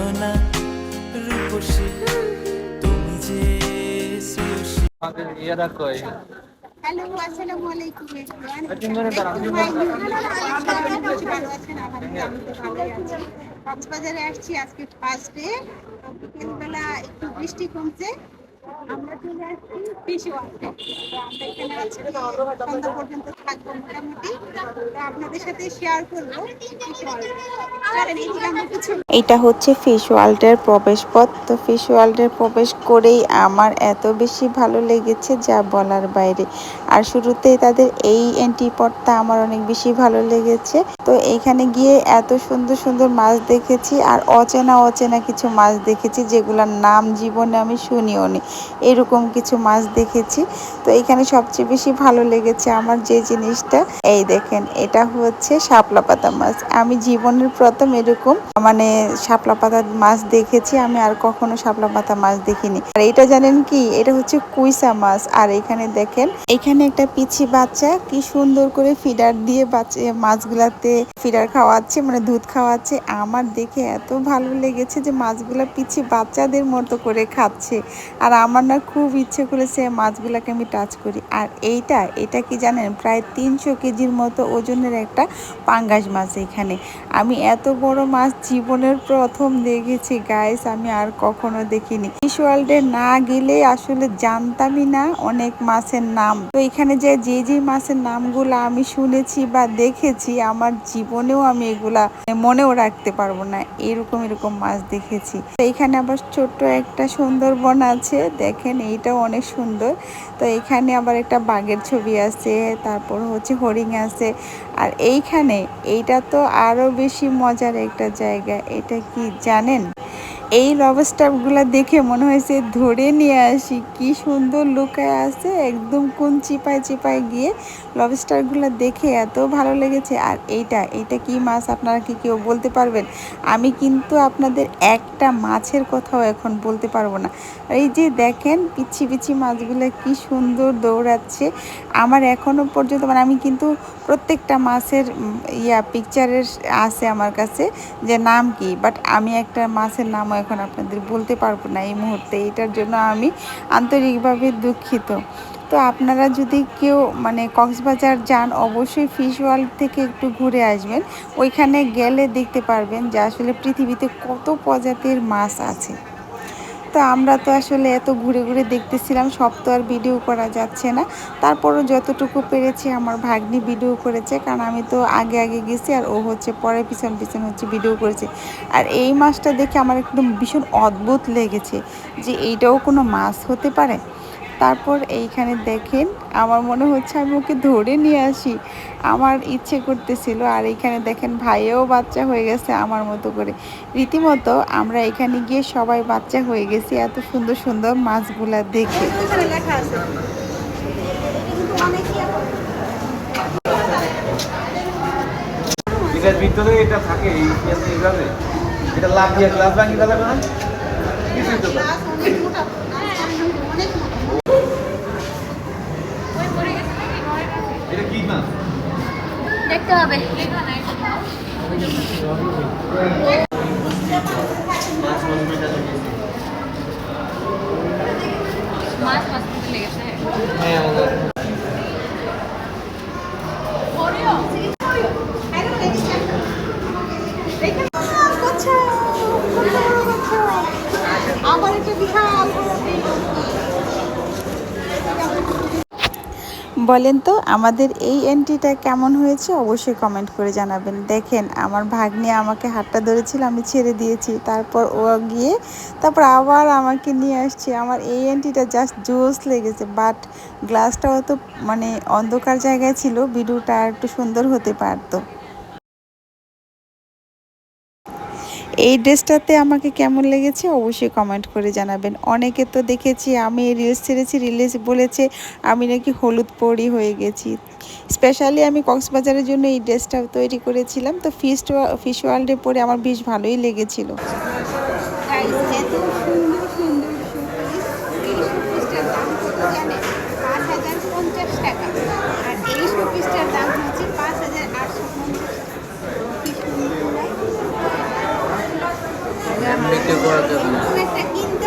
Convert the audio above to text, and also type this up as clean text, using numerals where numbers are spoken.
শোনো না রূপসী তুমি যে শ্রেয়সী আমাদের ইয়ারা কই। হ্যালো, আসসালামু আলাইকুম এভরিওয়ান। ভালো আছেন? আলহামদুলিল্লাহ আমি তো ভালোই আছি। কক্সবাজারে আসছি আজকে ফার্স্ট ডে। বিকেলবেলা একটু বৃষ্টি কমছে, আমরা চলে আসছি ফিশ ওয়ার্ল্ডে। আমরা এখানে আজকে সন্ধ্যা পর্যন্ত থাকবো মোটামুটি। আপনাদের সাথে শেয়ার করবো ফিশ ওয়ার্ল্ড। এটা হচ্ছে ফিশ ওয়ার্ল্ডের প্রবেশ পথ। তো ফিশ ওয়ার্ল্ডের প্রবেশ করেই আমার এত বেশি ভালো লেগেছে যা বলার বাইরে। আর শুরুতেই তাদের এই এন্ট্রি পথটা আমার অনেক বেশি ভালো লেগেছে। তো এইখানে গিয়ে এত সুন্দর সুন্দর মাছ দেখেছি, আর অচেনা অচেনা কিছু মাছ দেখেছি যেগুলোর নাম জীবনে আমি শুনিও নি, এরকম কিছু মাছ দেখেছি। তো এখানে সবচেয়ে বেশি ভালো লেগেছে আমার যে জিনিসটা, এই দেখেন এটা হচ্ছে শাপলা পাতা মাছ। আমি জীবনের প্রথম এরকম মানে শাপলা পাতা মাছ দেখেছি, আমি আর কখনো শাপলা পাতা মাছ দেখিনি। আর এটা জানেন কি, এটা হচ্ছে কুইসা মাছ। আর এখানে দেখেন এখানে একটা পিচ্ছি বাচ্চা কি সুন্দর করে ফিডার দিয়ে মাছগুলাতে ফিডার খাওয়াচ্ছে, মানে দুধ খাওয়াচ্ছে। আমার দেখে এত ভালো লেগেছে যে মাছগুলা পিচ্ছি বাচ্চাদের মতো করে খাচ্ছে। আর আমার না খুব ইচ্ছে করেছে মাছগুলাকে আমি টাচ করি। আর এটা কি জানেন, প্রায় 300 কেজির মতো ওজনের একটা পাঙ্গাস মাছ। এখানে আমি এত বড় মাছ জীবনের প্রথম দেখেছি গাইস, আমি আর কখনো দেখিনি। ফিশ ওয়ার্ল্ডে না গেলে আসলে জানতামই না অনেক মাছের নাম। তো এখানে যে মাছের নামগুলো আমি শুনেছি বা দেখেছি, আমার জীবনেও আমি এগুলা মনেও রাখতে পারবো না, এরকম মাছ দেখেছি। তো এখানে আবার ছোট্ট একটা সুন্দরবন আছে, দেখেন এইটাও অনেক সুন্দর। তো এখানে আবার একটা বাঘের ছবি আছে, তারপর হচ্ছে হরিণ আছে। আর এইটা তো আরো বেশি মজার একটা জায়গা। এটা কি জানেন, এই লবস্টারগুলো দেখে মনে হয়েছে ধরে নিয়ে আসি, কি সুন্দর লুকায় আছে একদম কোন চিপায় চিপায় গিয়ে। লবস্টারগুলো দেখে এত ভালো লেগেছে। আর এইটা কি মাছ আপনারা কি কেউ বলতে পারবেন? আমি কিন্তু আপনাদের একটা মাছের কথাও এখন বলতে পারবো না। এই যে দেখেন পিচ্ছি পিচ্ছি মাছগুলো কি সুন্দর দৌড়াচ্ছে। আমার এখনো পর্যন্ত মানে আমি কিন্তু প্রত্যেকটা মাছের পিকচারের আছে আমার কাছে যে নাম কি, বাট আমি একটা মাছের নামও এখন আপনাদের বলতে পারবো না এই মুহূর্তে। এটার জন্য আমি আন্তরিকভাবে দুঃখিত। তো আপনারা যদি কেউ মানে কক্সবাজার যান, অবশ্যই ফিশ ওয়ার্ল্ড থেকে একটু ঘুরে আসবেন। ওইখানে গেলে দেখতে পারবেন যে আসলে পৃথিবীতে কত প্রজাতির মাছ আছে। তো আমরা তো আসলে এত ঘুরে ঘুরে দেখতেছিলাম, সব তো আর ভিডিও করা যাচ্ছে না। তারপরও যতটুকু পেরেছি আমার ভাগ্নি ভিডিও করেছে, কারণ আমি তো আগে আগে গেছি আর ও হচ্ছে পরে পিছন পিছন হচ্ছে ভিডিও করেছে। আর এই মাছটা দেখে আমার একদম ভীষণ অদ্ভুত লেগেছে যে এইটাও কোনো মাছ হতে পারে। তারপর এইখানে দেখেন আমার মনে হচ্ছে আমি ওকে ধরে নিয়ে আসি, আমার ইচ্ছে করতেছিল। আর এইখানে দেখেন ভাইয়েও বাচ্চা হয়ে গেছে আমার মতো করে। রীতিমতো আমরা এখানে গিয়ে সবাই বাচ্চা হয়ে গেছি এত সুন্দর সুন্দর মাছগুলা দেখে। এটার ভিতরে এটা থাকে এইভাবে, এটা লাভ দিয়ে গ্লাস ভাঙি যাবে না কিছুই তো না। এটা কি মাছ দেখতে হবে? মাছ মাছ লেগেছে। হ্যাঁ আবার একটা বিশাল বলেন তো আমাদের এই এন্ট্রিটা কেমন হয়েছে অবশ্যই কমেন্ট করে জানাবেন। দেখেন আমার ভাগ্নি আমাকে হাতটা ধরেছিল, আমি ছেড়ে দিয়েছি, তারপর ও গিয়ে তারপর আবার আমাকে নিয়ে আসছে। আমার এই এন্ট্রিটা জাস্ট জোস লেগেছে। বাট গ্লাসটাও তো মানে অন্ধকার জায়গায় ছিল, ভিডিওটা একটু সুন্দর হতে পারতো। এই ড্রেসটাতে আমাকে কেমন লেগেছে অবশ্যই কমেন্ট করে জানাবেন। অনেকে তো দেখেছি আমি রিলস ছেড়েছি, রিলস বলেছে আমি নাকি হলুদ পরি হয়ে গেছি। স্পেশালি আমি কক্সবাজারের জন্য এই ড্রেসটা তৈরি করেছিলাম। তো ফিশ ওয়ার্ল্ডে পরে আমার বেশ ভালোই লেগেছিল। বিক্রি করার জন্য। এরকম একটা কিনতে